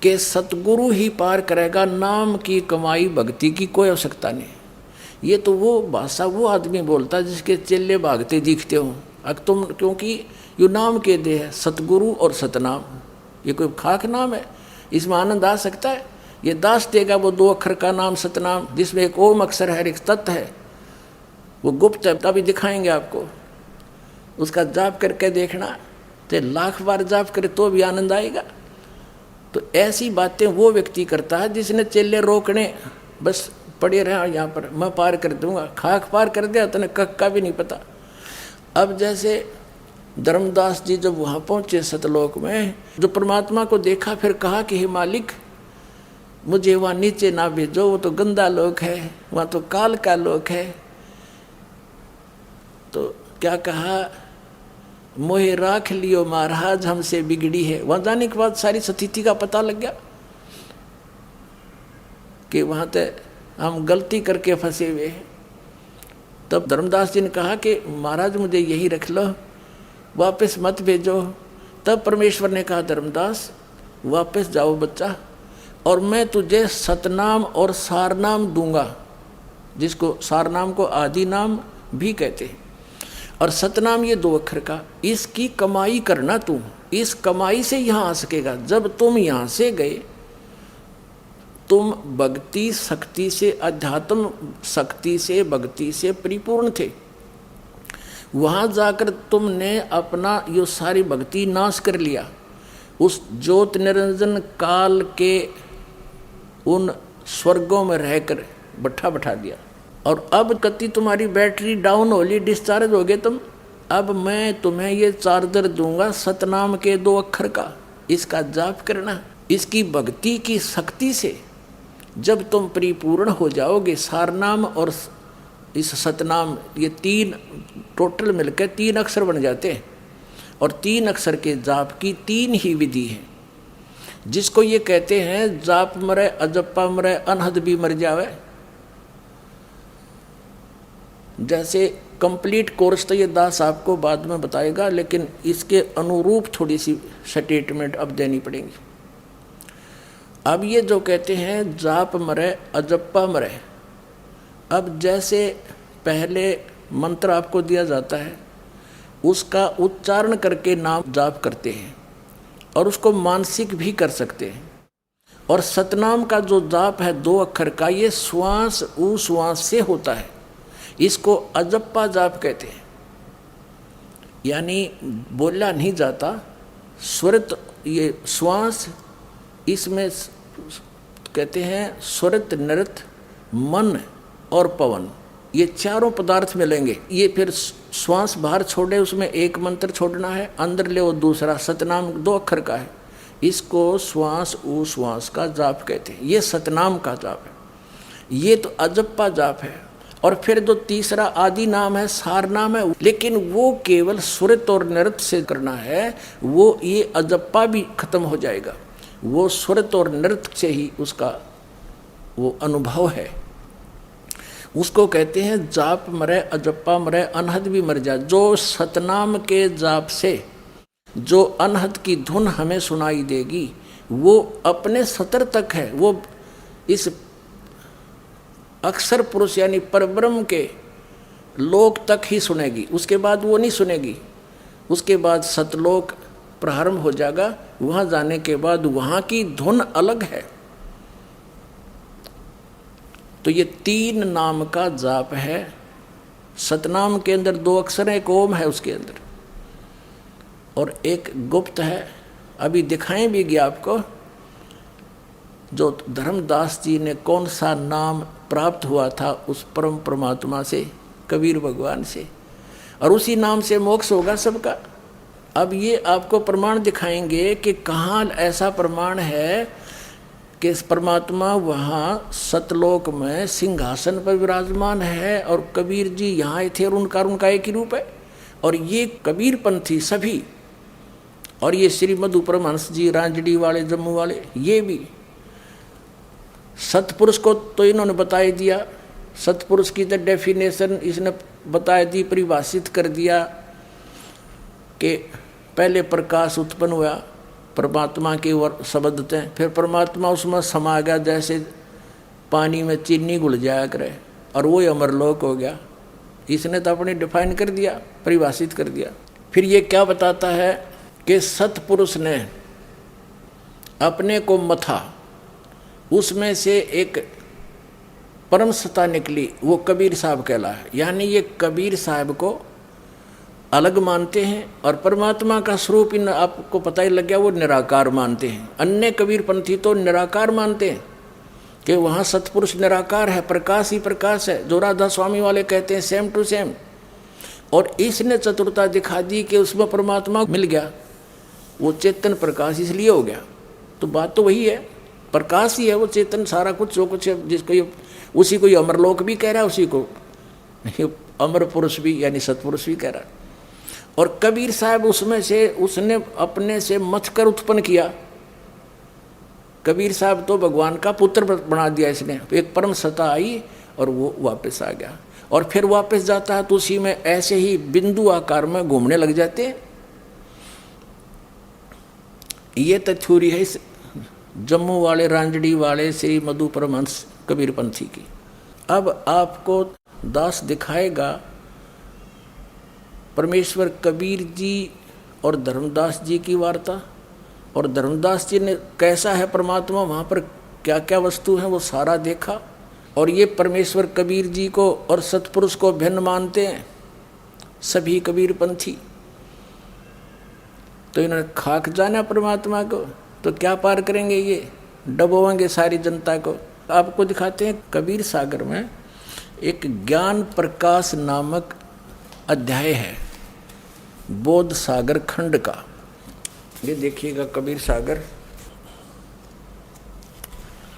कि सतगुरु ही पार करेगा, नाम की कमाई भक्ति की कोई आवश्यकता नहीं। ये तो वो भाषा वो आदमी बोलता है जिसके चेले भागते दिखते हो। अब तुम, क्योंकि यो नाम के दे है सतगुरु और सतनाम, ये कोई खाक नाम है, इसमें आनंद आ सकता है? ये दास देगा वो 2 अक्षर का नाम सतनाम, जिसमें एक ओम अक्षर है, एक तत् है, वो गुप्त है, तभी दिखाएंगे आपको। उसका जाप करके देखना, तो 1,00,000 बार जाप करे तो भी आनंद आएगा। तो ऐसी बातें वो व्यक्ति करता है जिसने चेले रोकने, बस पड़े रहे यहाँ पर, मैं पार कर दूंगा, खाक पार कर दिया तो कक का भी नहीं पता। अब जैसे धर्मदास जी जब वहाँ पहुँचे सतलोक में, जो परमात्मा को देखा, फिर कहा कि हे मालिक मुझे वहाँ नीचे ना भेजो, वो तो गंदा लोक है, वहाँ तो काल का लोक है। तो क्या कहा, मोहे राख लियो महाराज हमसे बिगड़ी है। वहाँ जाने के बाद सारी स्थिति का पता लग गया कि वहाँ तो हम गलती करके फंसे हुए हैं। तब धर्मदास जी ने कहा कि महाराज मुझे यही रख लो, वापस मत भेजो। तब परमेश्वर ने कहा, धर्मदास वापस जाओ बच्चा, और मैं तुझे सतनाम और सारनाम दूंगा, जिसको सारनाम को आदि नाम भी कहते हैं, और सतनाम ये 2 अक्षर का। इसकी कमाई करना तू, इस कमाई से यहाँ आ सकेगा। जब तुम यहाँ से गए, तुम भक्ति शक्ति से, अध्यात्म शक्ति से, भक्ति से परिपूर्ण थे। वहाँ जाकर तुमने अपना यो सारी भक्ति नाश कर लिया, उस ज्योत निरंजन काल के उन स्वर्गों में रहकर बैठा दिया। और अब कति तुम्हारी बैटरी डाउन हो ली, डिस्चार्ज हो गए तुम। अब मैं तुम्हें ये चार्जर दूंगा सतनाम के 2 अक्षर का, इसका जाप करना। इसकी भक्ति की शक्ति से जब तुम परिपूर्ण हो जाओगे, सारनाम और इस सतनाम, ये 3 टोटल मिलकर 3 अक्षर बन जाते हैं। और 3 अक्षर के जाप की 3 ही विधि है, जिसको ये कहते हैं जाप मरे, अजप्पा मरे, अनहद भी मर जावे। जैसे कंप्लीट कोर्स तो ये दास आपको बाद में बताएगा, लेकिन इसके अनुरूप थोड़ी सी स्टेटमेंट अब देनी पड़ेगी। अब ये जो कहते हैं जाप मरे, अजप्पा मरे, अब जैसे पहले मंत्र आपको दिया जाता है, उसका उच्चारण करके नाम जाप करते हैं, और उसको मानसिक भी कर सकते हैं। और सतनाम का जो जाप है 2 अक्षर का, ये श्वास ऊ श्वास से होता है, इसको अजप्पा जाप कहते हैं। यानी बोला नहीं जाता, स्वरित, ये श्वास, इसमें कहते हैं स्वरित, नृत, मन और पवन, ये चारों पदार्थ मिलेंगे। ये फिर श्वास बाहर छोड़े, उसमें एक मंत्र छोड़ना है, अंदर ले वो दूसरा। सतनाम 2 अक्षर का है, इसको श्वास ऊ श्वास का जाप कहते हैं। ये सतनाम का जाप है, ये तो अजप्पा जाप है। और फिर जो तीसरा आदि नाम है, सार नाम है, लेकिन वो केवल स्वरित और नृत्य से करना है, वो ये अजप्पा भी खत्म हो जाएगा। वो स्वरित और नृत्य से ही उसका वो अनुभव है। उसको कहते हैं जाप मरे, अजप्पा मरे, अनहद भी मर जा। जो सतनाम के जाप से जो अनहद की धुन हमें सुनाई देगी, वो अपने सतर तक है, वो इस अक्षर पुरुष यानी परब्रह्म के लोक तक ही सुनेगी, उसके बाद वो नहीं सुनेगी। उसके बाद सतलोक प्रारंभ हो जाएगा, वहाँ जाने के बाद वहाँ की धुन अलग है। तो ये 3 नाम का जाप है। सतनाम के अंदर 2 अक्षर है, एक ओम है उसके अंदर, और एक गुप्त है। अभी दिखाएं भी गया आपको, जो धर्मदास जी ने कौन सा नाम प्राप्त हुआ था उस परम परमात्मा से, कबीर भगवान से, और उसी नाम से मोक्ष होगा सबका। अब ये आपको प्रमाण दिखाएंगे कि कहाँ ऐसा प्रमाण है कि परमात्मा वहाँ सतलोक में सिंहासन पर विराजमान है, और कबीर जी यहाँ आए थे, और उनका एक ही रूप है। और ये कबीर पंथी सभी, और ये श्री मधु परमहंस जी रांजड़ी वाले, जम्मू वाले, ये भी सतपुरुष को तो इन्होंने बता ही दिया। सतपुरुष की तो डेफिनेशन इसने बता दी, परिभाषित कर दिया कि पहले प्रकाश उत्पन्न हुआ, परमात्मा की ओर शब्द थे, फिर परमात्मा उसमें समा गया, जैसे पानी में चीनी घुल जाया करे, और वो अमरलोक हो गया। इसने तो अपने डिफाइन कर दिया, परिभाषित कर दिया। फिर ये क्या बताता है कि सतपुरुष ने अपने को मथा, उसमें से एक परम सत्ता निकली, वो कबीर साहब कहला। यानी ये कबीर साहब को अलग मानते हैं, और परमात्मा का स्वरूप इन आपको पता ही लग गया, वो निराकार मानते हैं। अन्य कबीरपंथी तो निराकार मानते हैं कि वहाँ सतपुरुष निराकार है, प्रकाश ही प्रकाश है, जो राधा स्वामी वाले कहते हैं सेम टू सेम। और इसने चतुरता दिखा दी कि उसमें परमात्मा मिल गया, वो चेतन प्रकाश इसलिए हो गया। तो बात तो वही है, प्रकाश ही है वो चेतन, सारा कुछ जो कुछ है, जिसको ये उसी को ये अमरलोक भी कह रहा है, उसी को अमर पुरुष भी यानी सतपुरुष भी कह रहा है। और कबीर साहब उसमें से उसने अपने से मथ कर उत्पन्न किया। कबीर साहब तो भगवान का पुत्र बना दिया इसने। एक परम सत्ता आई और वो वापस आ गया, और फिर वापस जाता है तो उसी में ऐसे ही बिंदु आकार में घूमने लग जाते हैं। ये तो थ्योरी है इस जम्मू वाले रांजड़ी वाले श्री मधु परमहंस कबीरपंथी की। अब आपको दास दिखाएगा परमेश्वर कबीर जी और धर्मदास जी की वार्ता, और धर्मदास जी ने कैसा है परमात्मा, वहाँ पर क्या क्या वस्तु है वो सारा देखा। और ये परमेश्वर कबीर जी को और सतपुरुष को भिन्न मानते हैं सभी कबीरपंथी। तो इन्होंने खाक जाना परमात्मा को, तो क्या पार करेंगे, ये डबोएंगे सारी जनता को। आपको दिखाते हैं कबीर सागर में एक ज्ञान प्रकाश नामक अध्याय है बोध सागर खंड का। ये देखिएगा कबीर सागर,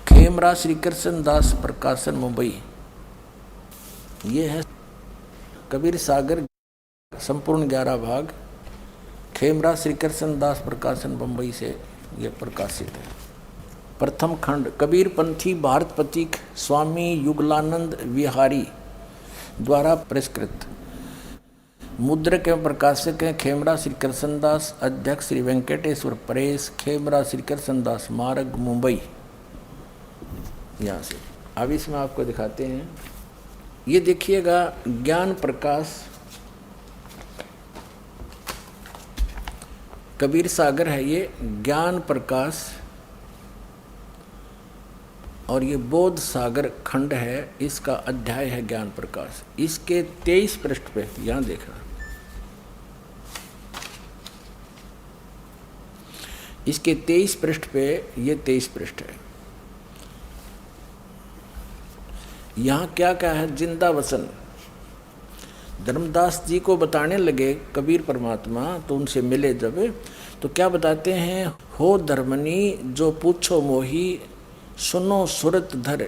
खेमरा श्री कृष्ण दास प्रकाशन मुंबई। ये है कबीर सागर, संपूर्ण 11 भाग, खेमरा श्री कृष्ण दास प्रकाशन मुंबई से ये प्रकाशित है। प्रथम खंड कबीरपंथी भारत प्रतीक स्वामी युगलानंद विहारी द्वारा पुरस्कृत। मुद्रक एवं प्रकाशक हैं खेमरा श्री कृष्णदास, अध्यक्ष श्री वेंकटेश्वर प्रेस, खेमरा श्री कृष्णदास मार्ग मुंबई। यहाँ से अब इसमें आपको दिखाते हैं, ये देखिएगा ज्ञान प्रकाश कबीर सागर है, ये ज्ञान प्रकाश, और ये बोध सागर खंड है, इसका अध्याय है ज्ञान प्रकाश। इसके 23 पृष्ठ पे यहाँ देखना, इसके 23 पृष्ठ पे, ये 23 पृष्ठ है। यहाँ क्या क्या है, जिंदा वचन धर्मदास जी को बताने लगे कबीर परमात्मा, तो उनसे मिले जब, तो क्या बताते हैं, हो धर्मनी जो पूछो मोही, सुनो सुरत धर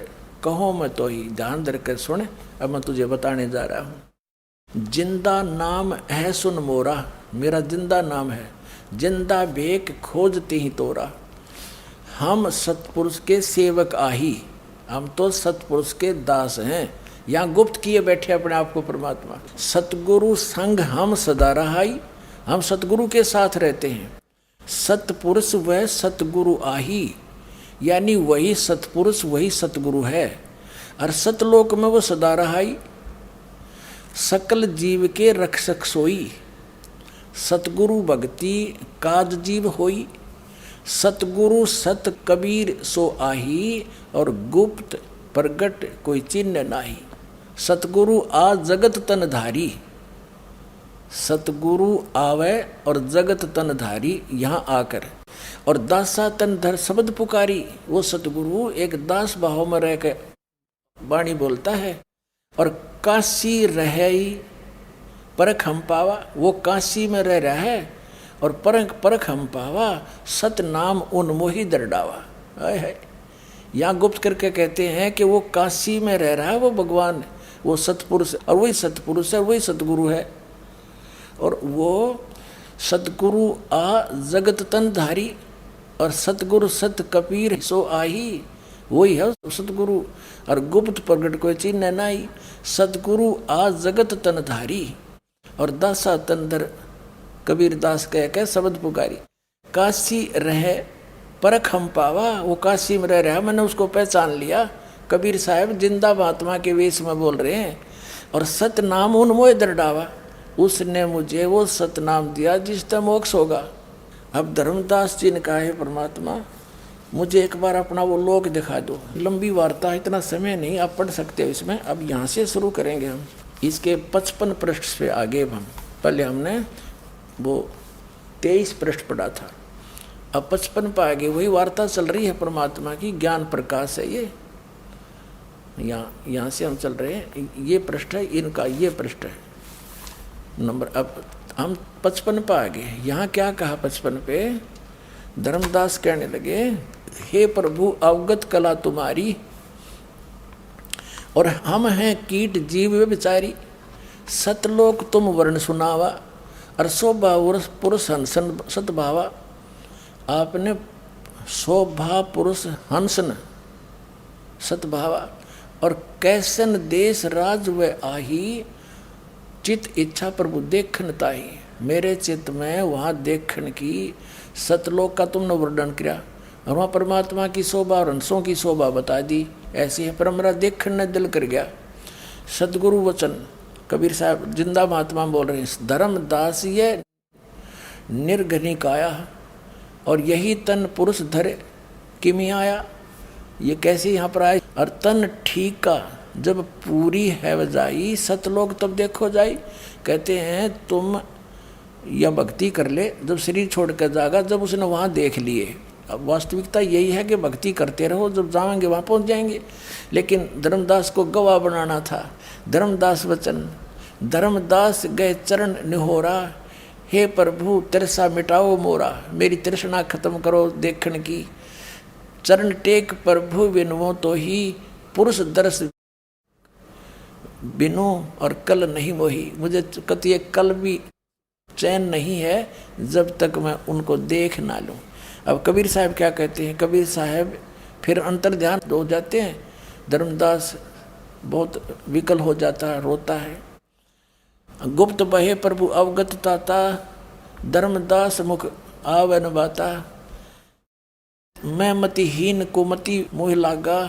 कहो मैं तो ही। ध्यान धर कर सुने, अब मैं तुझे बताने जा रहा हूँ। जिंदा नाम है सुन मोरा, मेरा जिंदा नाम है, जिंदा बेक खोजते ही तोरा। हम सतपुरुष के सेवक आही, हम तो सतपुरुष के दास हैं। यहाँ गुप्त किए बैठे अपने आप को परमात्मा। सतगुरु संग हम सदा रहाई, हम सतगुरु के साथ रहते हैं। सतपुरुष वह सतगुरु आही, यानी वही सतपुरुष वही सतगुरु है, और सतलोक में वो सदा रहाई। सकल जीव के रक्षक सोई, सतगुरु भक्ति काज जीव होई। सतगुरु सत कबीर सो आही, और गुप्त प्रगट कोई चिन्ह नाही। सतगुरु आ जगत तन धारी, सतगुरु आवे और जगत तन धारी यहाँ आकर, और दासा तन धर शब्द पुकारी। वो सतगुरु एक दास भाव में रह के वाणी बोलता है, और काशी रही परख हम पावा, वो काशी में रह रहा है और परख हम पावा। सत नाम उन्मोही दरडावा। है यहाँ गुप्त करके कहते हैं कि वो काशी में रह रहा है, वो भगवान, वो सतपुरुष, और वही सतपुरुष है, वही सतगुरु है। और वो सतगुरु आ जगत तन धारी, और सतगुरु सत कबीर सो आही, वही है सतगुरु, और गुप्त प्रगट को चिन्ह नाई। सतगुरु आ जगत तन धारी, और दासा तन धर कबीर दास कह के शब्द पुकारी। काशी रहे परख हम पावा, वो काशी में रह रहा, मैंने उसको पहचान लिया। कबीर साहब जिंदा महात्मा के वेश में बोल रहे हैं। और सतनाम उन्मोह दृढ़ावा, उसने मुझे वो सतनाम दिया जिससे मोक्ष होगा। अब धर्मदास जी ने कहा है परमात्मा मुझे एक बार अपना वो लोक दिखा दो। लंबी वार्ता, इतना समय नहीं आप पढ़ सकते हो इसमें। अब यहाँ से शुरू करेंगे हम इसके 55 पृष्ठ से आगे। हम पहले हमने वो 23 पृष्ठ पढ़ा था, अब 55 पर आगे वही वार्ता चल रही है परमात्मा की। ज्ञान प्रकाश है ये, यहाँ से हम चल रहे हैं। ये पृष्ठ है इनका, ये पृष्ठ है नंबर। अब हम 55 पर आगे। यहाँ क्या कहा 55 पे? धर्मदास कहने लगे हे प्रभु अवगत कला तुम्हारी, और हम हैं कीट जीव विचारी। सतलोक तुम वर्ण सुनावा, और शोभा पुरुष हंसन सतभावा। आपने शोभा पुरुष हंसन सतभावा, और कैसन देश राज व आही। चित इच्छा प्रभु देखन ताही, मेरे चित्त में वहाँ देखन की सतलोक का तुमने वर्णन किया, और वहाँ परमात्मा की शोभा और हंसों की शोभा बता दी। ऐसी है पर मेरा देखन ने दिल कर गया। सदगुरु वचन कबीर साहब जिंदा महात्मा बोल रहे हैं। धर्मदास ये निर्घनी काया, और यही तन पुरुष धरे किमी आया। ये कैसे यहाँ पर आए? और तन ठीक का जब पूरी है वजाई, सतलोक तब देखो जाई। कहते हैं तुम या भक्ति कर ले, जब शरीर छोड़ कर जाएगा, जब उसने वहाँ देख लिए। अब वास्तविकता यही है कि भक्ति करते रहो, जब जाएंगे वहाँ पहुँच जाएंगे। लेकिन धर्मदास को गवाह बनाना था। धर्मदास वचन, धर्मदास गए चरण निहोरा। हे प्रभु तिरसा मिटाओ मोरा, मेरी तृष्णा खत्म करो देखने की। चरण टेक प्रभु बिनुओ तो ही, पुरुष दर्श बिनु और कल नहीं मोही। मुझे कति कल भी चैन नहीं है जब तक मैं उनको देख ना लूं। अब कबीर साहब क्या कहते हैं? कबीर साहब फिर अंतर ध्यान हो जाते हैं। धर्मदास बहुत विकल हो जाता है, रोता है। गुप्त बहे प्रभु अवगत ताता, धर्मदास मुख आवन बाता। मैं मतिहीन को मति मोह लागा,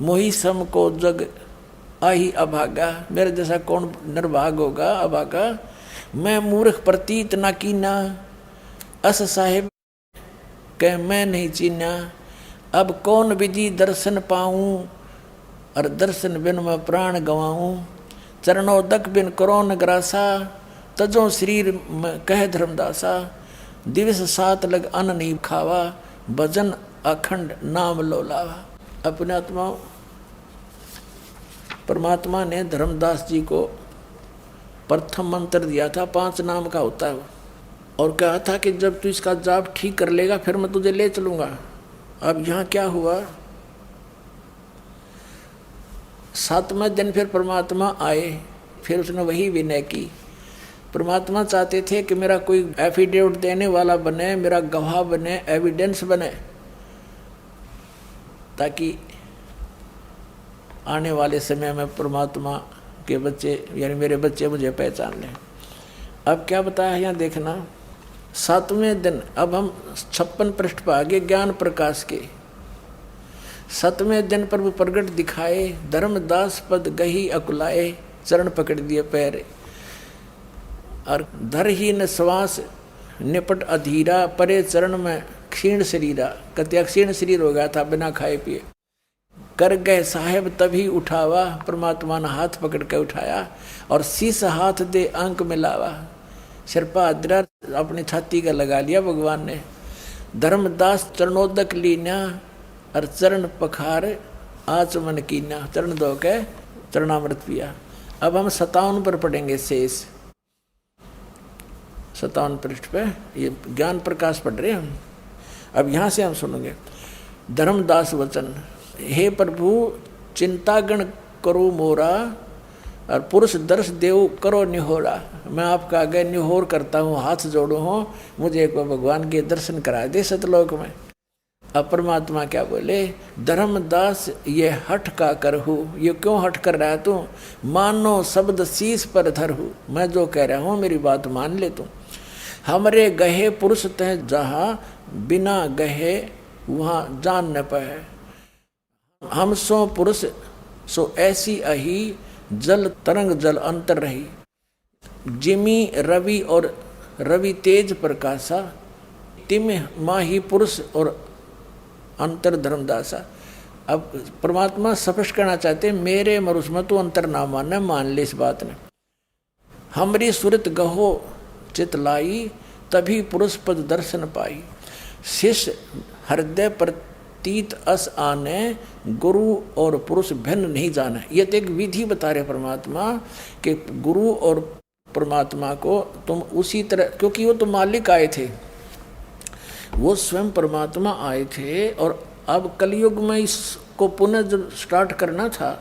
मोही सम को जग आही अभागा। मेरे जैसा कौन निर्भाग होगा, अभागा। मैं मूर्ख प्रतीत ना कीना, अस साहिब कह मैं नहीं चीना। अब कौन विधि दर्शन पाऊं, और दर्शन बिन मैं प्राण गवाऊं। चरणोदक बिन करो न ग्रासा, तजो शरीर में कह धर्मदासा। दिवस सात लग अन्न नहीं खावा, भजन अखंड नाम लोलावा। अपने आत्मा परमात्मा ने धर्मदास जी को प्रथम मंत्र दिया था, 5 नाम का होता है, और कहा था कि जब तू इसका जाप ठीक कर लेगा फिर मैं तुझे ले चलूँगा। अब यहाँ क्या हुआ? 7वें दिन फिर परमात्मा आए, फिर उसने वही विनय की। परमात्मा चाहते थे कि मेरा कोई एफिडेविट देने वाला बने, मेरा गवाह बने, एविडेंस बने, ताकि आने वाले समय में परमात्मा के बच्चे यानी मेरे बच्चे मुझे पहचान लें। अब क्या बताया यहाँ देखना। 7वें दिन, अब हम 56 पृष्ठ पर आगे ज्ञान प्रकाश के। 7वें दिन प्रभु प्रगट दिखाए, धर्मदास पद गही अकुलाए। चरण पकड़ दिए पैर, और धर ही न श्वास निपट अधीरा। परे चरण में क्षीण शरीरा, कत्या क्षीण शरीर हो गया था बिना खाए पिए। कर गए साहेब तभी उठावा, परमात्मा ने हाथ पकड़ के उठाया, और शीश हाथ दे अंक मिलावा। सिरपा अद्रा अपनी छाती का लगा लिया भगवान ने। धर्मदास चरणोदक लीना, और चरण पखार आचमन कीना। चरण धो के चरणामृत पिया। अब हम 57 पर पढ़ेंगे शेष। 57 पृष्ठ पे ये ज्ञान प्रकाश पढ़ रहे हैं हम। अब यहाँ से हम सुनेंगे धर्मदास वचन। हे प्रभु चिंतागण करो मोरा, और पुरुष दर्श देव करो निहोरा। मैं आपका आगे निहोर करता हूँ, हाथ जोड़ू हूँ, मुझे एक बार भगवान के दर्शन करा दे सतलोक में। अब परमात्मा क्या बोले? धर्मदास ये हठ का करहु। ये क्यों हठ कर रहा है तू? मानो शब्द शीश पर धरहु। मैं जो कह रहा हूँ मेरी बात मान ले तू। हमरे गहे पुरुष तह जहाँ, बिना गहे वहाँ जान न पाए। हम सो पुरुष सो ऐसी अही, जल तरंग जल अंतर रही। जिमी रवि और रवि तेज प्रकाशा, तिम माही पुरुष और अंतर धर्मदासा। अब परमात्मा स्पष्ट करना चाहते हैं, मेरे मरुष में तो अंतर ना मानना, मान ले इस बात ने। हमरी सुरत गहो चित लाई, तभी पुरुष पद दर्शन पाई। शिष्य हृदय प्रतीत अस आने, गुरु और पुरुष भिन्न नहीं जाने। ये तो एक विधि बता रहे परमात्मा कि गुरु और परमात्मा को तुम उसी तरह, क्योंकि वो तो मालिक आए थे, वो स्वयं परमात्मा आए थे, और अब कलयुग में इसको पुनः जब स्टार्ट करना था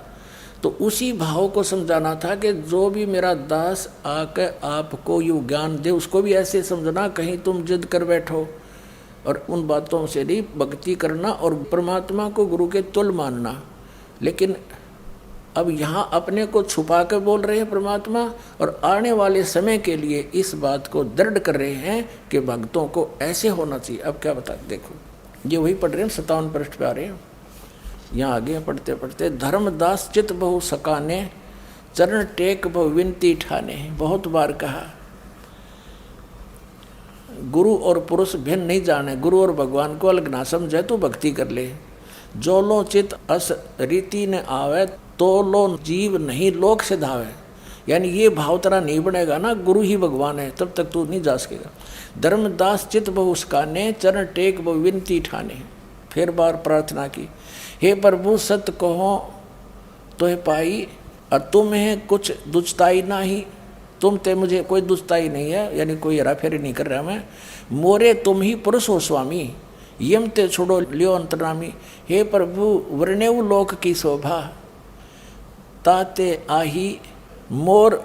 तो उसी भाव को समझाना था कि जो भी मेरा दास आकर आपको ये ज्ञान दे, उसको भी ऐसे समझना, कहीं तुम जिद कर बैठो और उन बातों से नहीं भक्ति करना और परमात्मा को गुरु के तुल्य मानना। लेकिन अब यहाँ अपने को छुपा कर बोल रहे हैं परमात्मा, और आने वाले समय के लिए इस बात को दृढ़ कर रहे हैं कि भक्तों को ऐसे होना चाहिए। अब क्या बता, देखो ये वही पढ़ रहे हैं, 57 पृष्ठ पे आ रहे हैं। यहाँ आगे पढ़ते पढ़ते, धर्मदास चित बहु सकाने, चरण टेक बहु विनती ठाने। बहुत बार कहा गुरु और पुरुष भिन्न नहीं जाने, गुरु और भगवान को अलग ना समझे तो भक्ति कर ले। जो लो चित अस रीति न आवे, तो लो जीव नहीं लोक से धावे। यानी ये भाव तेरा नहीं बनेगा ना, गुरु ही भगवान है, तब तक तू नहीं जा सकेगा। धर्मदास चित बहु उसकाने, चरण टेक बहु विनती ठाने। फिर बार प्रार्थना की, हे प्रभु सत्य कहो तो है पाई, और तुम्हें कुछ दुचताई ना ही, तुम ते मुझे कोई दुचताई नहीं है, यानी कोई हेरा फेरी नहीं कर रहा मैं। मोरे तुम ही पुरुष हो स्वामी, यम ते छोड़ो लियो अंतर्नामी। हे प्रभु वर्णेव लोक की शोभा, ताते आही मोर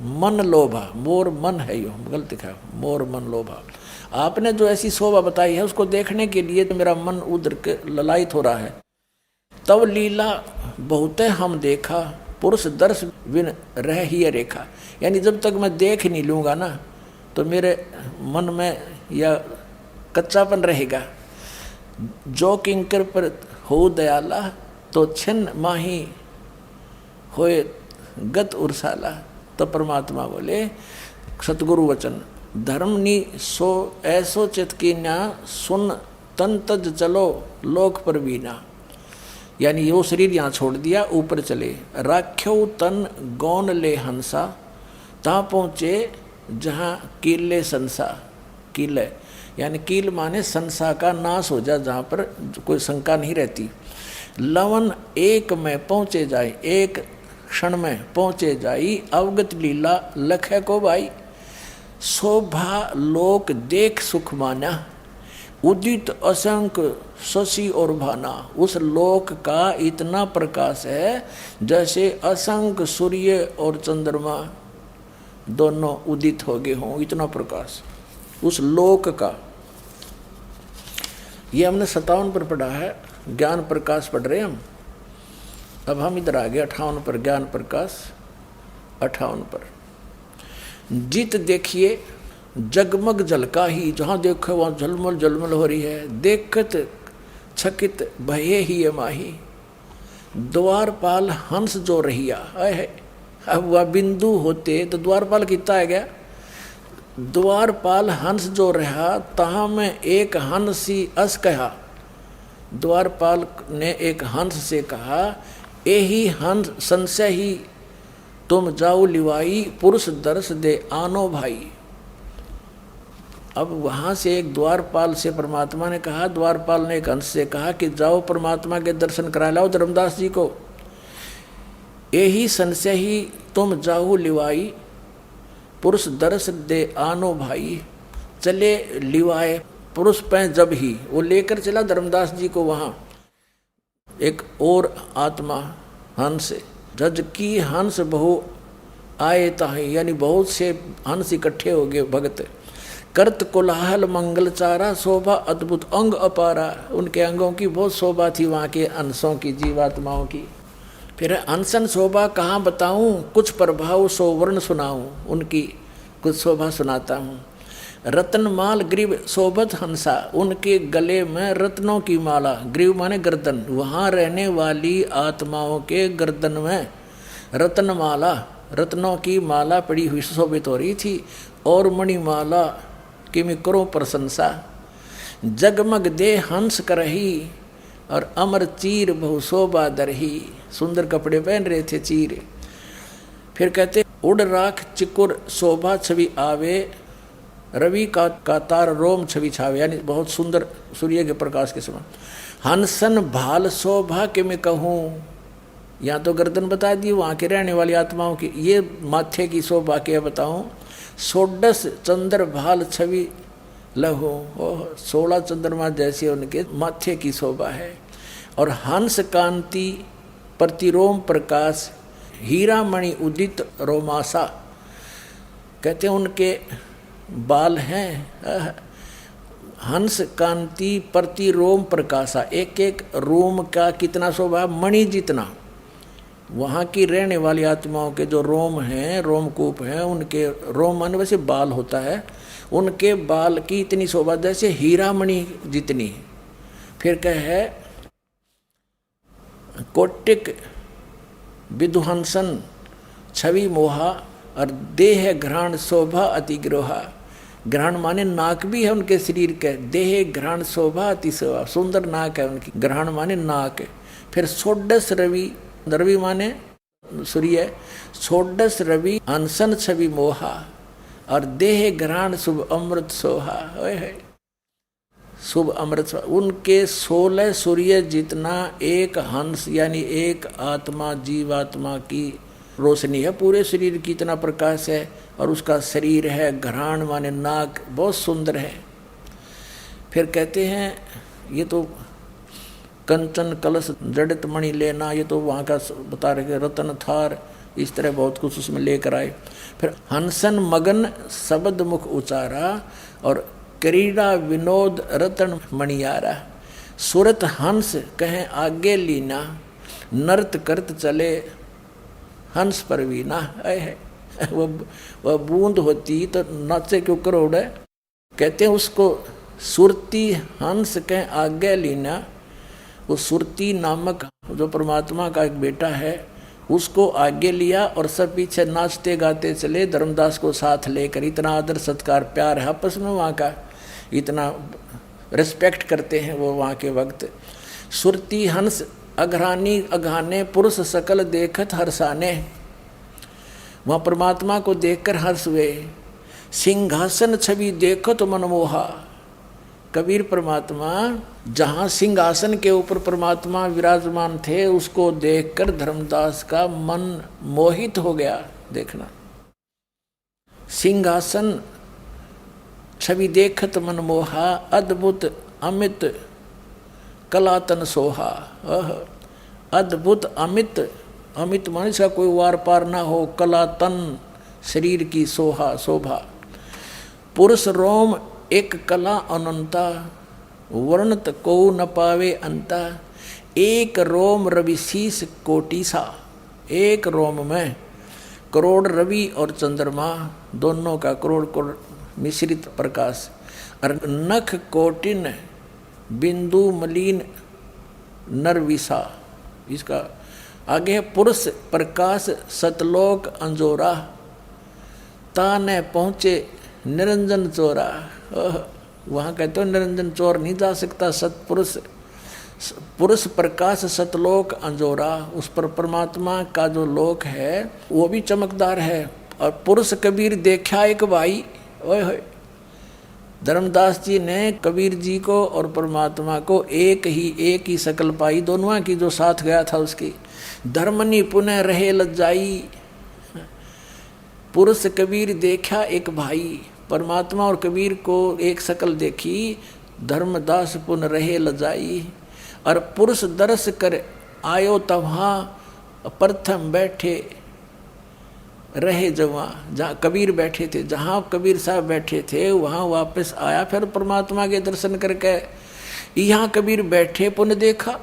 मन लोभा। मोर मन है यो, गलत लिखा, मोर मन लोभा। आपने जो ऐसी शोभा बताई है उसको देखने के लिए तो मेरा मन उधर के ललायित हो रहा है। तब लीला बहुते हम देखा, पुरुष दर्श बिन रह ही रेखा। यानी जब तक मैं देख नहीं लूँगा ना तो मेरे मन में या कच्चापन रहेगा। जो किंकर पर हो दयाला, तो छिन्न माही होए गत उर्साला। तो परमात्मा बोले सतगुरु वचन, धर्म नी सो ऐसो चित की न्या, सुन तन तज चलो लोक पर बीना। यानी वो शरीर यहाँ छोड़ दिया, ऊपर चले। राख्यो तन गौन ले हंसा, ता पहुँचे जहाँ कीले संसा। कीले यानी कील माने संसा का नाश हो जा, जहाँ पर कोई शंका नहीं रहती। लवन एक में पहुँचे जाए, एक क्षण में पहुँचे जाई, अवगत लीला लखे को भाई। शोभा लोक देख सुख माना, उदित असंख्य शशि और भाना। उस लोक का इतना प्रकाश है जैसे असंख्य सूर्य और चंद्रमा दोनों उदित हो गए हों, इतना प्रकाश उस लोक का। ये हमने 57 पर पढ़ा है, ज्ञान प्रकाश पढ़ रहे हम। अब हम इधर आ गए 58 पर, ज्ञान प्रकाश 58 पर। जित देखिए जगमग जलका ही, जहाँ देखो वहाँ झलमल झलमल हो रही है। देखत छकित भये ही माही, द्वारपाल हंस जो रहिया। है अब वह बिंदु होते तो द्वारपाल कितना है गया। द्वारपाल हंस जो रहा, तहाँ में एक हंसी अस कहा। द्वारपाल ने एक हंस से कहा, यही हंस संशय ही तुम जाओ लिवाई, पुरुष दर्श दे आनो भाई। अब वहाँ से एक द्वारपाल से परमात्मा ने कहा, द्वारपाल ने एक हंस से कहा कि जाओ परमात्मा के दर्शन करा लाओ धर्मदास जी को। यही संशय ही तुम जाओ लिवाई, पुरुष दर्श दे आनो भाई। चले लिवाए पुरुष पै जब ही, वो लेकर चला धर्मदास जी को वहाँ। एक और आत्मा हंस, जज की हंस बहु आए ताही, यानी बहुत से हंस इकट्ठे हो गए भगत। करत कोलाहल मंगल चारा, शोभा अद्भुत अंग अपारा। उनके अंगों की बहुत शोभा थी वहाँ के अंशों की, जीवात्माओं की। फिर अनसन शोभा कहाँ बताऊँ, कुछ प्रभाव सो वर्ण सुनाऊँ। उनकी कुछ शोभा सुनाता हूँ। रत्नमाल ग्रीव शोभत हंसा, उनके गले में रत्नों की माला, ग्रीव माने गर्दन, वहाँ रहने वाली आत्माओं के गर्दन में रत्नमाला, रत्नों की माला पड़ी हुई शोभित हो रही थी। और मणिमाला की मैं करो प्रशंसा, जगमग दे हंस करही, और अमर चीर बहु शोभा दरही, सुंदर कपड़े पहन रहे थे चीर। फिर कहते उड़ राख चिकुर शोभा छवि आवे, रवि का तार रोम छवि छावे, यानी बहुत सुंदर सूर्य के प्रकाश के समान। हंसन भाल शोभा के मैं कहूँ, यहाँ तो गर्दन बता दी वहाँ के रहने वाली आत्माओं की, ये माथे की शोभा के बताऊँ। सोडस चंद्र भाल छवि लहू, 16 चंद्रमा जैसे उनके माथे की शोभा है। और हंस कांति प्रतिरोम प्रकाश, हीरा मणि उदित रोमासा, कहते हैं उनके बाल हैं हंस कांति प्रतिरोम प्रकाशा, एक एक रोम का कितना शोभा, मणि जितना। वहाँ की रहने वाली आत्माओं के जो रोम हैं, रोमकूप हैं, उनके रोम माने वैसे बाल होता है, उनके बाल की इतनी शोभा जैसे हीरा मणि जितनी। फिर कहे कोटिक विदुहंसन छवि मोहा, और देह घ्राण शोभा अति ग्रोहा, घ्राण माने नाक भी है उनके शरीर के, देह घ्राण शोभा अति शोभा, सुंदर नाक है उनकी, घ्राण माने नाक। फिर षोडश रवि, रवि माने सूर्य, षोडश रवि हंसन छवि मोहा, और देह घ्राण शुभ अमृत सोहा, शुभ अमृत सोहा। उनके 16 सूर्य जितना एक हंस यानी एक आत्मा जीवात्मा की रोशनी है, पूरे शरीर की इतना प्रकाश है। और उसका शरीर है घ्राण माने नाक, बहुत सुंदर है। फिर कहते हैं ये तो कंचन कलश जड़ित मणि लेना, ये तो वहाँ का बता रहे, रतन थार, इस तरह बहुत कुछ उसमें लेकर आए। फिर हंसन मगन शब्द मुख उचारा, और क्रीड़ा विनोद रतन मणियारा, सुरत हंस कहें आगे लीना, नृत करत चले हंस परवीना। है वह बूंद होती तो नाचे क्यों करोड़, कहते हैं उसको सुरती हंस कहें आगे लीना। वो सुरती नामक जो परमात्मा का एक बेटा है, उसको आगे लिया और सब पीछे नाचते गाते चले, धर्मदास को साथ लेकर। इतना आदर सत्कार प्यार है आपस में, वहाँ का इतना रिस्पेक्ट करते हैं वो वहाँ के वक्त। सुरती हंस अघरानी अघाने, पुरुष सकल देखत हर्षाने, वहाँ परमात्मा को देखकर हर्ष हुए। सिंहासन छवि देखो तो मनमोहा, कबीर परमात्मा जहाँ सिंहासन के ऊपर परमात्मा विराजमान थे, उसको देखकर धर्मदास का मन मोहित हो गया। देखना, सिंहासन छवि देखत मनमोहा, अद्भुत अमित कलातन सोहा। अद्भुत अमित, अमित माने सा कोई वार पार ना हो, कलातन शरीर की सोहा शोभा। पुरुष रोम एक कला अनंता, वर्णत को न पावे अंता। एक रोम रवि शीस कोटि सा, एक रोम में करोड़ रवि और चंद्रमा दोनों का करोड़ करोड़ मिश्रित प्रकाश। और नख कोटिन बिंदु मलिन नरविसा, इसका आगे पुरुष प्रकाश सतलोक अंजोरा, ताने पहुँचे निरंजन चोरा। वहाँ कहते हो निरंजन चोर नहीं जा सकता, सतपुरुष पुरुष प्रकाश सतलोक अंजोरा, उस पर परमात्मा का जो लोक है वो भी चमकदार है। और पुरुष कबीर देखा एक भाई, ओए होए, धर्मदास जी ने कबीर जी को और परमात्मा को एक ही शकल पाई, दोनों की जो साथ गया था उसकी। धर्मनी पुनः रहे लज्जाई, पुरुष कबीर देखा एक भाई, परमात्मा और कबीर को एक शकल देखी, धर्मदास पुनः रहे लज्जाई। और पुरुष दरस कर आयो तवहाँ, प्रथम बैठे रहे जवां, जहाँ कबीर बैठे थे, जहाँ कबीर साहब बैठे थे वहाँ वापस आया, फिर परमात्मा के दर्शन करके। यहाँ कबीर बैठे पुण्य देखा,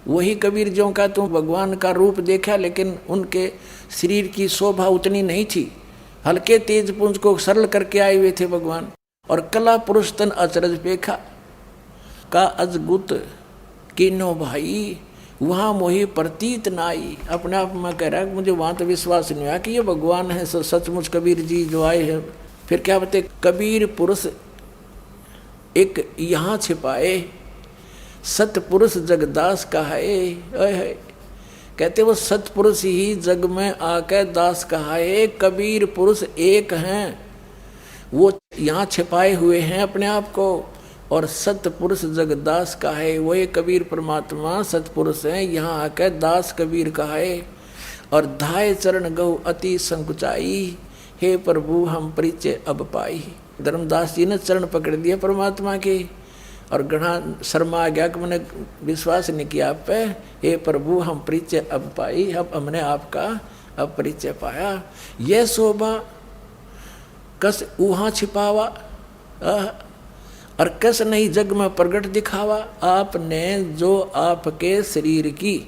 वही कबीर जो का तुम भगवान का रूप देखा, लेकिन उनके शरीर की शोभा उतनी नहीं थी, हल्के तेज पुंज को सरल करके आए हुए थे भगवान। और कला पुरुष तन अचरज पेखा का अजगुत किनो भाई वहाँ मोही प्रतीत नाई। अपने आप में कह रहा है मुझे वहाँ तो विश्वास नहीं आया कि ये भगवान है सचमुच कबीर जी जो आए हैं। फिर क्या बताए, कबीर पुरुष एक यहाँ छिपाए सतपुरुष जगदास कहाए। कहते वो सतपुरुष ही जग में आके दास कहाए। कबीर पुरुष एक हैं, वो यहाँ छिपाए हुए हैं अपने आप को, और सतपुरुष जगदास कहाए। वही कबीर परमात्मा सतपुरुष हैं, यहाँ आके दास कबीर कहाए। और धाय चरण गौ अति संकुचाई, हे प्रभु हम परिचय अब पाई। धर्मदास जी ने चरण पकड़ दिए परमात्मा के, और घना शर्मा आ गया कि मैंने विश्वास नहीं किया आप पे। हे प्रभु हम परिचय अब पाई, अब हमने आपका अब परिचय पाया। यह शोभा कस वहाँ छिपावा, और कस नहीं जग में प्रगट दिखावा। आपने जो आपके शरीर की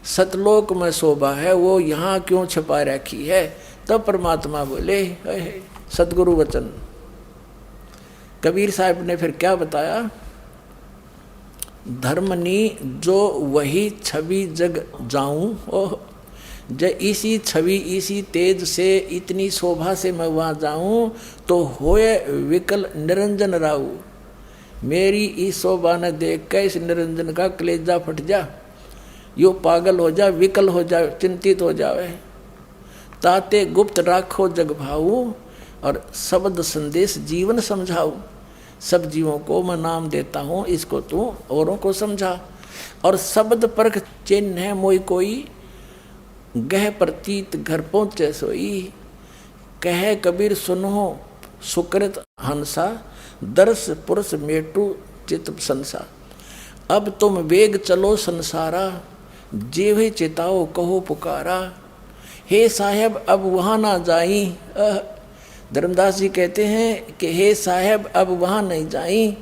सतलोक में शोभा है वो यहाँ क्यों छिपा रखी है। तब परमात्मा बोले, सतगुरु वचन। कबीर साहब ने फिर क्या बताया, धर्मनी जो वही छवि जग जाऊं, ओह जब इसी छवि इसी तेज से इतनी शोभा से मैं वहाँ जाऊं तो होए विकल निरंजन राऊ। मेरी इस शोभा ने देख के इस निरंजन का कलेजा फट जा, यो पागल हो जा, विकल हो जा, चिंतित हो जावे। ताते गुप्त राखो जग भाऊ, और शब्द संदेश जीवन समझाऊ। सब जीवों को मैं नाम देता हूँ, इसको तू औरों को समझा। और शब्द परख चिन्ह है मोई कोई, गह प्रतीत घर पहुँचे सोई। कहे कबीर सुनो सुकृत हंसा, दर्श पुरुष मेटू चित संसा। अब तुम वेग चलो संसारा, जेवे चिताओ कहो पुकारा। हे साहेब अब वहाँ ना जाई। धर्मदास जी कहते हैं कि हे साहेब अब वहाँ नहीं जाई,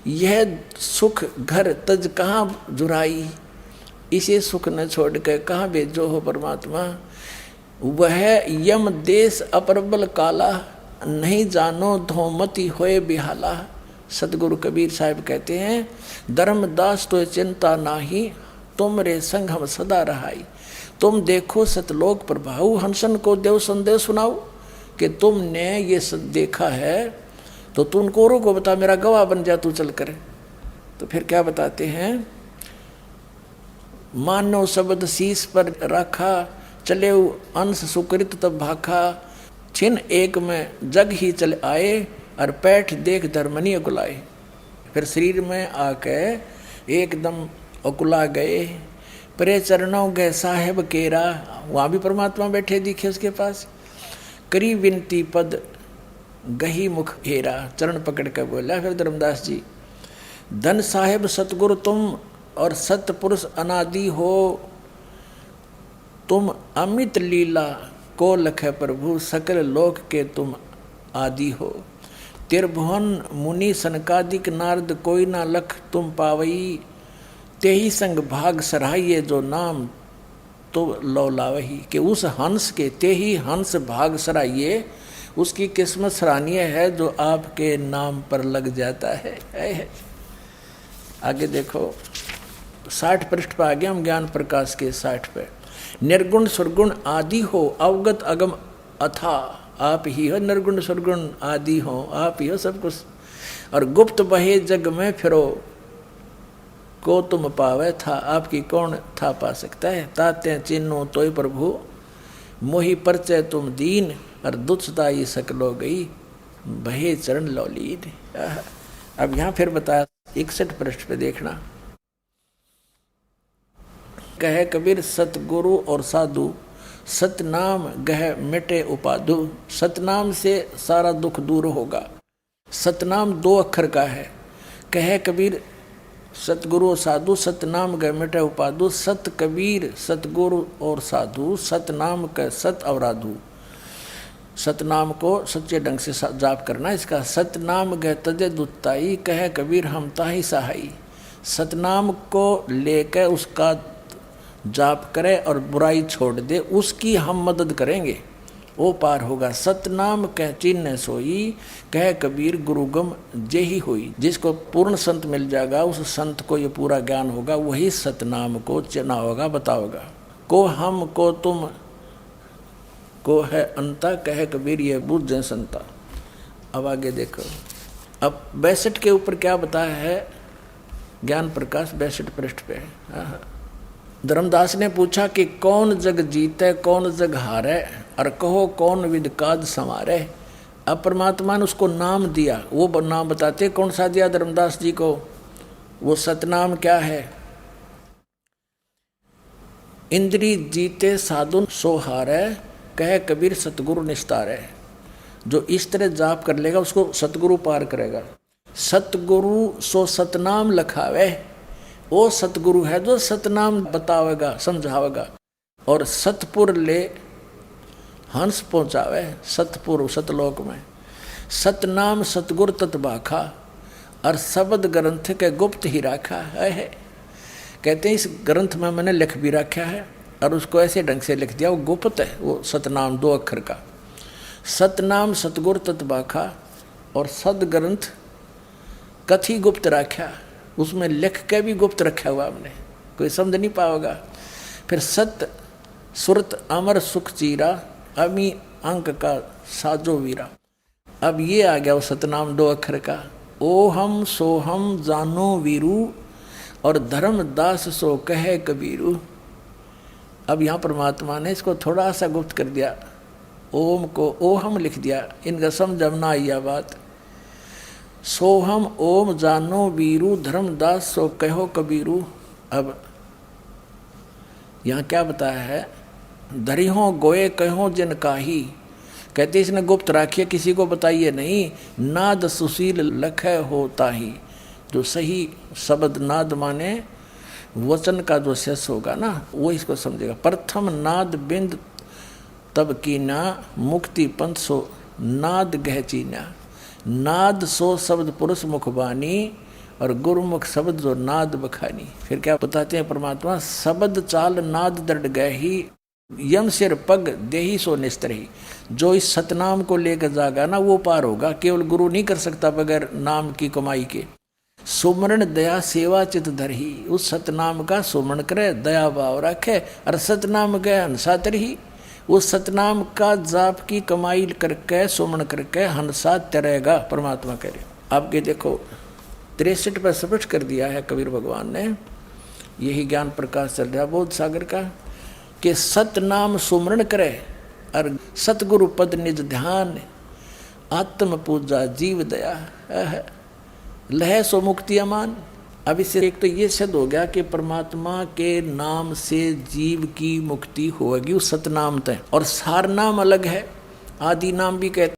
यह सुख घर तज कहाँ जुराई। इसे सुख न छोड़ कर कहाँ भेजो हो परमात्मा। वह यम देश अपरबल काला, नहीं जानो धोमती होए बिहाला। सतगुरु कबीर साहब कहते हैं, धर्मदास तो चिंता नाही, तुम रे संग हम सदा रहाई। तुम देखो सतलोक प्रभाऊ, हंसन को देव संदेश सुनाओ कि तुमने ये देखा है तो तुम कोरों को बता, मेरा गवाह बन जा तू चल कर। तो फिर क्या बताते हैं, मानो शब्द शीश पर रखा, चले अंश सुकृत तब भाखा। छिन एक में जग ही चले आए, और पैठ देख धर्मनी अकुलाए। फिर शरीर में आके एकदम अकुला गए। परे चरणों गए साहेब केरा, वहाँ भी परमात्मा बैठे दिखे उसके पास। करी विनती पद गही मुख हेरा, चरण पकड़ कर बोला फिर धर्मदास जी, धन साहेब सतगुरु तुम और सतपुरुष अनादि हो। तुम अमित लीला को लखे प्रभु, सकल लोक के तुम आदि हो। त्रिभुवन मुनि सनकादिक नारद कोई ना लख तुम पावई। तेही संग भाग सराहिए जो नाम तो लौलावही। कि उस हंस के तेही हंस भाग सराहिए, उसकी किस्मत सराहनीय है जो आपके नाम पर लग जाता है। आगे देखो 60 पृष्ठ पर आ गया हम ज्ञान प्रकाश के 60 पे। निर्गुण सुरगुण आदि हो, अवगत अगम अथा। आप ही हो निर्गुण सुरगुण आदि हो, आप ही हो सब कुछ। और गुप्त बहे जग में फिरो, को तुम पावे था, आपकी कौन था पा सकता है। ताते चिन्हो तोय प्रभु, मोहि परिचय तुम दीन। और दुच्छताई सकलो गई, बहे चरण लौलीन। अब यहाँ फिर बताया 61 पृष्ठ पे देखना। कहे कबीर सतगुरु और साधु, सतनाम गह मिटे उपाधु। सतनाम से सारा दुख दूर होगा। सतनाम 2 अक्षर का है। कहे कबीर सतगुरु और साधु, सतनाम गह मिटे उपाधु। सत कबीर सतगुरु और साधु, सतनाम का सत अवराधु। सतनाम को सच्चे ढंग से जाप करना। इसका सतनाम गह तजे दुताई, कहे कबीर हम ताही सहाई। सतनाम को लेकर उसका जाप करे और बुराई छोड़ दे, उसकी हम मदद करेंगे। वो पार होगा। सतनाम कह चिन्ह सोई, कह कबीर गुरुगम जेही होई। जिसको पूर्ण संत मिल जाएगा, उस संत को ये पूरा ज्ञान होगा, वही सतनाम को चिन्ह होगा, बताओगा। को हम को तुम को है अंता, कह कबीर ये बुझ संता। अब आगे देखो, अब 62 के ऊपर क्या बताया है ज्ञान प्रकाश 62 पृष्ठ पे। धर्मदास ने पूछा कि कौन जग जीते कौन जग हारे, और कहो कौन विद काज संवारे। अब परमात्मा ने उसको नाम दिया, वो नाम बताते कौन सा दिया धर्मदास जी को, वो सतनाम क्या है। इंद्री जीते साधु सो हारे, कहे कबीर सतगुरु निस्तारे। जो इस तरह जाप कर लेगा उसको सतगुरु पार करेगा। सतगुरु सो सतनाम लखावे, वो सतगुरु है जो सतनाम बतावेगा समझावेगा। और सतपुर ले हंस पहुंचावे, सतपुर सतलोक में। सतनाम सतगुर तत्बाखा, और शब्द ग्रंथ के गुप्त ही रखा है। कहते हैं इस ग्रंथ में मैंने लिख भी रखा है, और उसको ऐसे ढंग से लिख दिया, वो गुप्त है वो सतनाम 2 अक्षर का। सतनाम सतगुर तत्बाखा, और सद ग्रंथ कथी गुप्त रखा, उसमें लिख के भी गुप्त रखा हुआ हमने, कोई समझ नहीं पाओगा। फिर सत सुरत अमर सुख चीरा, अमी अंक का साजो वीरा। अब ये आ गया वो सतनाम 2 अक्षर का। ओ हम सो हम जानो वीरू, और धर्मदास सो कहे कबीरू। अब यहाँ परमात्मा ने इसको थोड़ा सा गुप्त कर दिया, ओम को ओ हम लिख दिया, इनका समझ ना आई बात। सोहम ओम जानो वीरू, धर्मदास सो कहो कबीरू। अब यहाँ क्या बताया है, धरिहो गोए कहो जिन काही। कहते इसने गुप्त राखिए, किसी को बताइए नहीं। नाद सुशील लखै होता ही, जो सही शब्द नाद माने वचन का जो शेष होगा ना, वो इसको समझेगा। प्रथम नाद बिंद तब कीना, मुक्ति पंथ सो नाद गह चीना। नाद सो शब्द पुरुष मुखबानी, और गुरुमुख शब्द जो नाद बखानी। फिर क्या बताते हैं परमात्मा, शब्द चाल नाद दृढ़ गए ही, यम सिर पग देही सो निस्तरही। जो इस सतनाम को लेकर जागा ना वो पार होगा, केवल गुरु नहीं कर सकता बगैर नाम की कमाई के। सुमरण दया सेवा चित धरही, उस सतनाम का सुमरण करे, दया भाव रखे, और सतनाम गए हंसा तरही। उस सतनाम का जाप की कमाई करके सुमरण करके हंसा तरेगा, परमात्मा करे। आपके देखो 63 पर स्पष्ट कर दिया है कबीर भगवान ने, यही ज्ञान प्रकाश चल रहा बोध सागर का, कि सतनाम सुमरण करे और सतगुरु पद निज ध्यान, आत्म पूजा जीव दया लह सो मुक्ति अमान। अब इससे एक तो ये सिद्ध हो गया कि परमात्मा के नाम से जीव की मुक्ति होगी उस सतनाम तय। और सार नाम अलग है, आदि नाम भी कहते